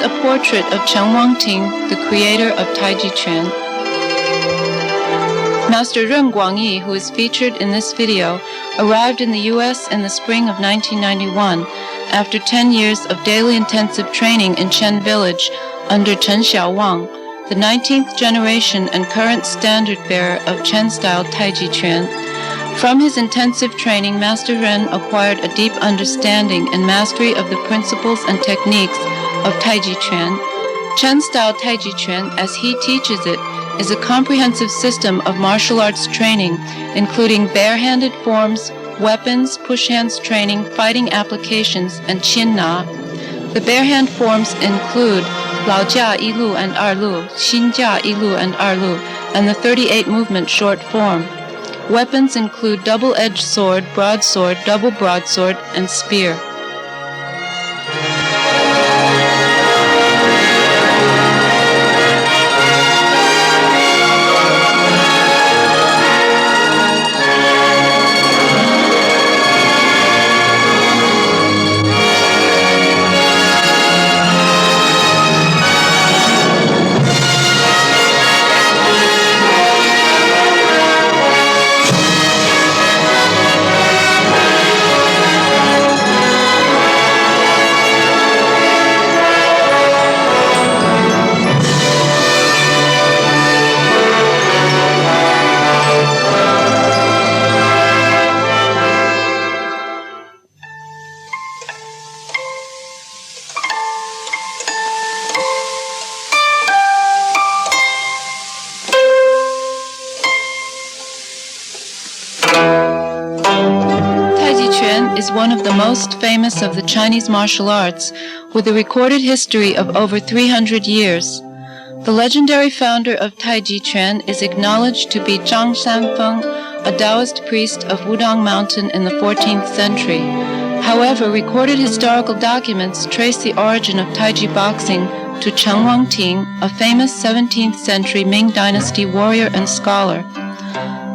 a portrait of Chen Wangting, the creator of Taiji Chuan. Master Ren Guan Yi, who is featured in this video, arrived in the U.S. in the spring of 1991 after 10 years of daily intensive training in Chen Village under Chen Xiaowang, the 19th generation and current standard bearer of Chen-style Taiji Chuan. From his intensive training, Master Ren acquired a deep understanding and mastery of the principles and techniques of Taiji Chuan. Chen-style Taiji Chuan, as he teaches it, is a comprehensive system of martial arts training, including bare-handed forms, weapons, push hands training, fighting applications, and Qin Na. The bare-hand forms include Lao Jia Yi Lu and Er Lu, Xin Jia Yi Lu and Er Lu, and the 38-movement short form. Weapons include double-edged sword, broadsword, double broadsword, and spear. Is one of the most famous of the Chinese martial arts, with a recorded history of over 300 years. The legendary founder of Taiji Chuan is acknowledged to be Zhang Sanfeng, a Taoist priest of Wudang Mountain in the 14th century. However, recorded historical documents trace the origin of Taiji boxing to Chen Wangting, a famous 17th century Ming Dynasty warrior and scholar.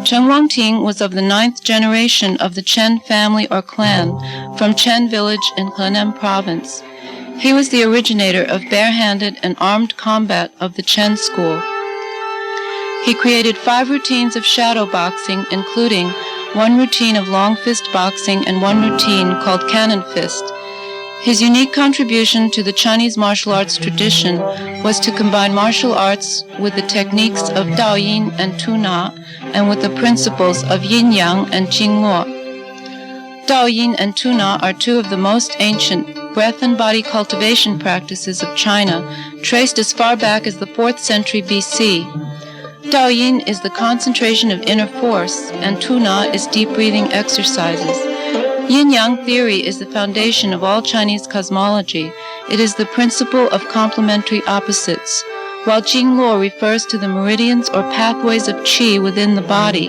Chen Wangting was of the 9th generation of the Chen family or clan from Chen Village in Henan Province. He was the originator of bare-handed and armed combat of the Chen school. He created 5 routines of shadow boxing, including 1 routine of long fist boxing and 1 routine called cannon fist. His unique contribution to the Chinese martial arts tradition was to combine martial arts with the techniques of Daoyin and Tu Na, and with the principles of Yin Yang and Jing Luo. Daoyin and Tu Na are 2 of the most ancient breath and body cultivation practices of China, traced as far back as the 4th century BC. Daoyin is the concentration of inner force, and Tu Na is deep breathing exercises. Yin-Yang theory is the foundation of all Chinese cosmology. It is the principle of complementary opposites, while Jing Luo refers to the meridians or pathways of qi within the body.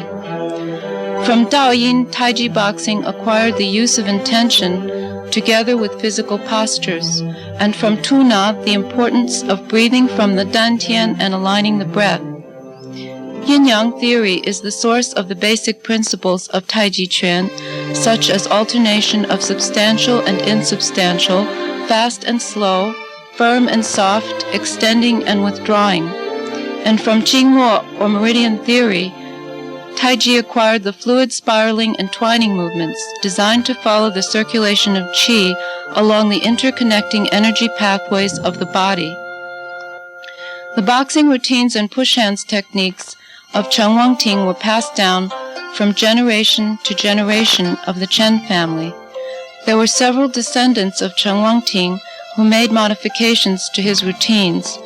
From Daoyin, Taiji boxing acquired the use of intention together with physical postures, and from Tu Na the importance of breathing from the dantian and aligning the breath. Yin-Yang theory is the source of the basic principles of Taiji Chuan, such as alternation of substantial and insubstantial, fast and slow, firm and soft, extending and withdrawing. And from Jing Luo or meridian theory, Taiji acquired the fluid spiraling and twining movements designed to follow the circulation of qi along the interconnecting energy pathways of the body. The boxing routines and push hands techniques of Chen Wangting were passed down from generation to generation of the Chen family. There were several descendants of Chen Wangting who made modifications to his routines,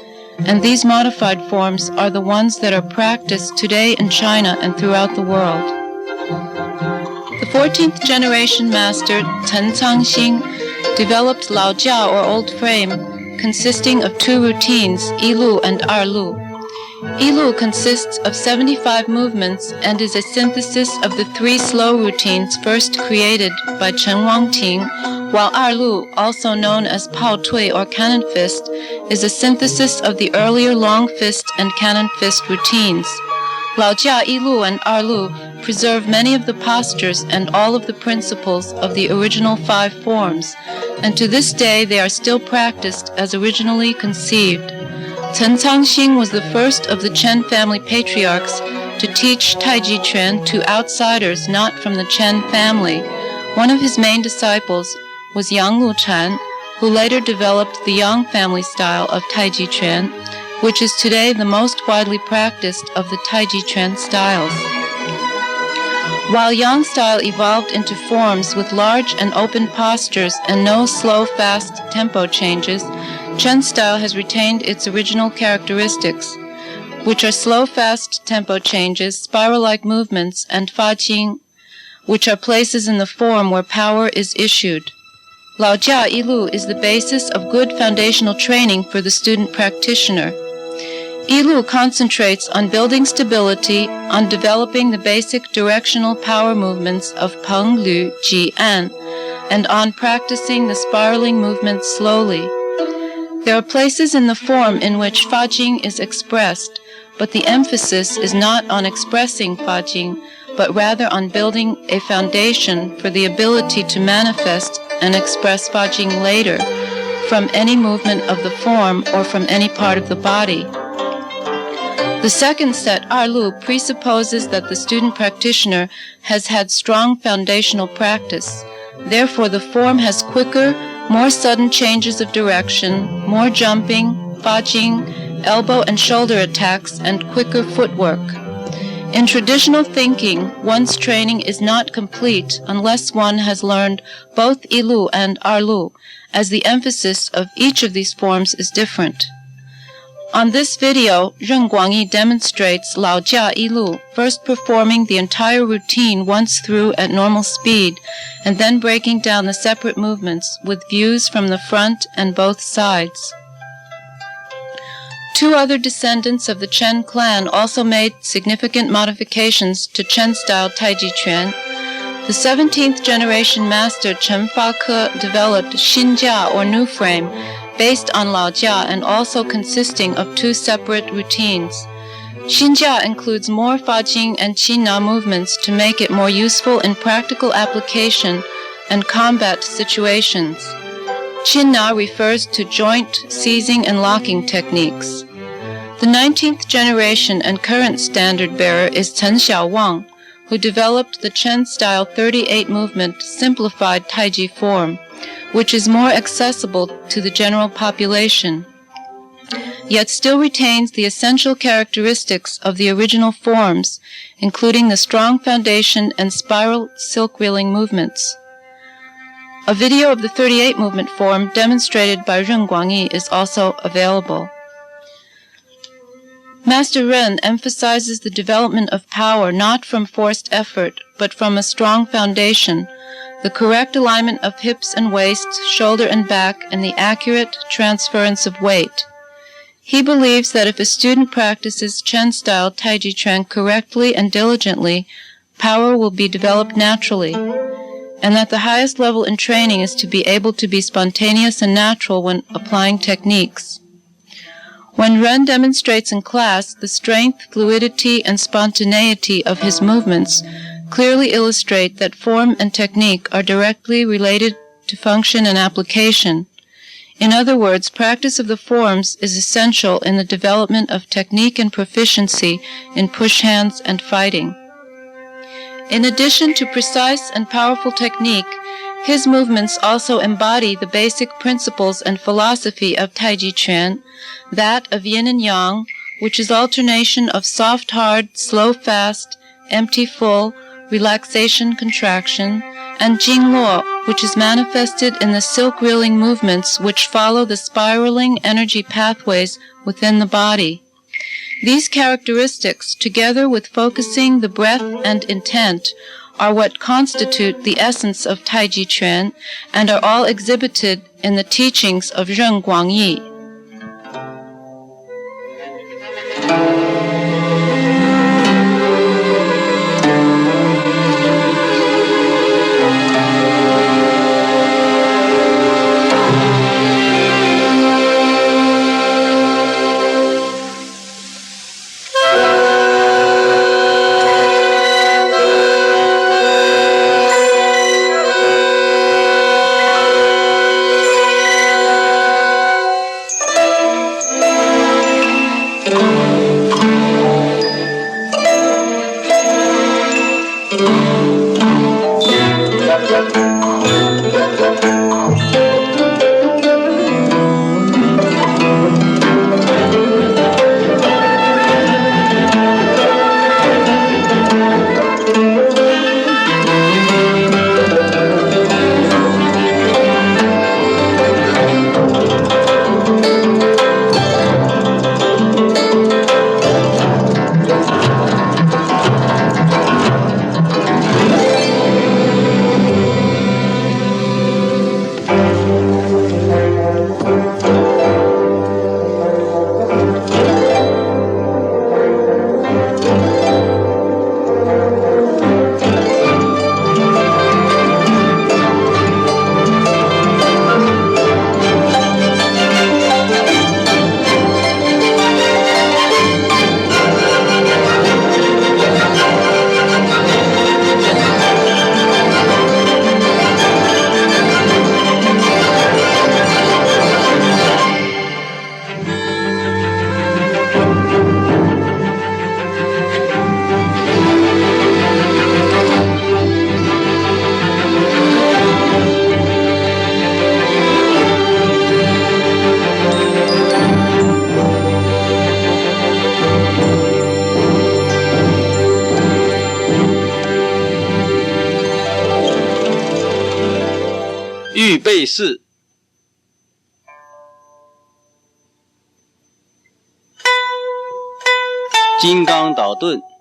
and these modified forms are the ones that are practiced today in China and throughout the world. The 14th generation master, Ten Cangxing, developed Lao Jia or Old Frame, consisting of 2 routines, Yi Lu and Er Lu. Yi Lu consists of 75 movements and is a synthesis of the 3 slow routines first created by Chen Wangting, while Er Lu, also known as Pao Tui or cannon fist, is a synthesis of the earlier long fist and cannon fist routines. Lao Jia Yi Lu and Er Lu preserve many of the postures and all of the principles of the original 5 forms, and to this day they are still practiced as originally conceived. Chen Cangxing was the first of the Chen family patriarchs to teach Taiji Chuan to outsiders not from the Chen family. One of his main disciples was Yang Luchan, who later developed the Yang family style of Taiji Chuan, which is today the most widely practiced of the Taiji Chuan styles. While Yang style evolved into forms with large and open postures and no slow, fast tempo changes, Chen style has retained its original characteristics, which are slow, fast tempo changes, spiral-like movements, and fajing, which are places in the form where power is issued. Lao Jia Yilu is the basis of good foundational training for the student practitioner. Yilu concentrates on building stability, on developing the basic directional power movements of Peng, Lu, Ji, An, and on practicing the spiraling movements slowly. There are places in the form in which fajing is expressed, but the emphasis is not on expressing fajing, but rather on building a foundation for the ability to manifest and express fajing later from any movement of the form or from any part of the body. The second set, Arlu, presupposes that the student practitioner has had strong foundational practice. Therefore, the form has quicker, more sudden changes of direction, more jumping, fajing, elbow and shoulder attacks, and quicker footwork. In traditional thinking, one's training is not complete unless one has learned both Yilu and Arlu, as the emphasis of each of these forms is different. On this video, Ren Guan Yi demonstrates Lao Jia Yilu, first performing the entire routine once through at normal speed, and then breaking down the separate movements with views from the front and both sides. 2 other descendants of the Chen clan also made significant modifications to Chen-style Taiji Chuan. The 17th generation master Chen Fake developed Xinjia or New Frame, based on Lao Jia and also consisting of 2 separate routines. Xinjia includes more fajing and qina movements to make it more useful in practical application and combat situations. Qina refers to joint seizing and locking techniques. The 19th generation and current standard bearer is Chen Xiaowang, who developed the Chen-style 38 movement simplified Taiji form, which is more accessible to the general population, yet still retains the essential characteristics of the original forms, including the strong foundation and spiral silk reeling movements. A video of the 38 movement form demonstrated by Ren Guan Yi is also available. Master Ren emphasizes the development of power not from forced effort, but from a strong foundation, the correct alignment of hips and waists, shoulder and back, and the accurate transference of weight. He believes that if a student practices Chen-style Taiji Chuan correctly and diligently, power will be developed naturally, and that the highest level in training is to be able to be spontaneous and natural when applying techniques. When Ren demonstrates in class, the strength, fluidity, and spontaneity of his movements clearly illustrate that form and technique are directly related to function and application. In other words, practice of the forms is essential in the development of technique and proficiency in push hands and fighting. In addition to precise and powerful technique, his movements also embody the basic principles and philosophy of Taiji Chuan, that of yin and yang, which is alternation of soft hard, slow fast, empty full, relaxation contraction, and Jingluo, which is manifested in the silk reeling movements which follow the spiraling energy pathways within the body. These characteristics, together with focusing the breath and intent, are what constitute the essence of Taiji Chuan and are all exhibited in the teachings of Ren Guan Yi. 预备式，金刚捣盾。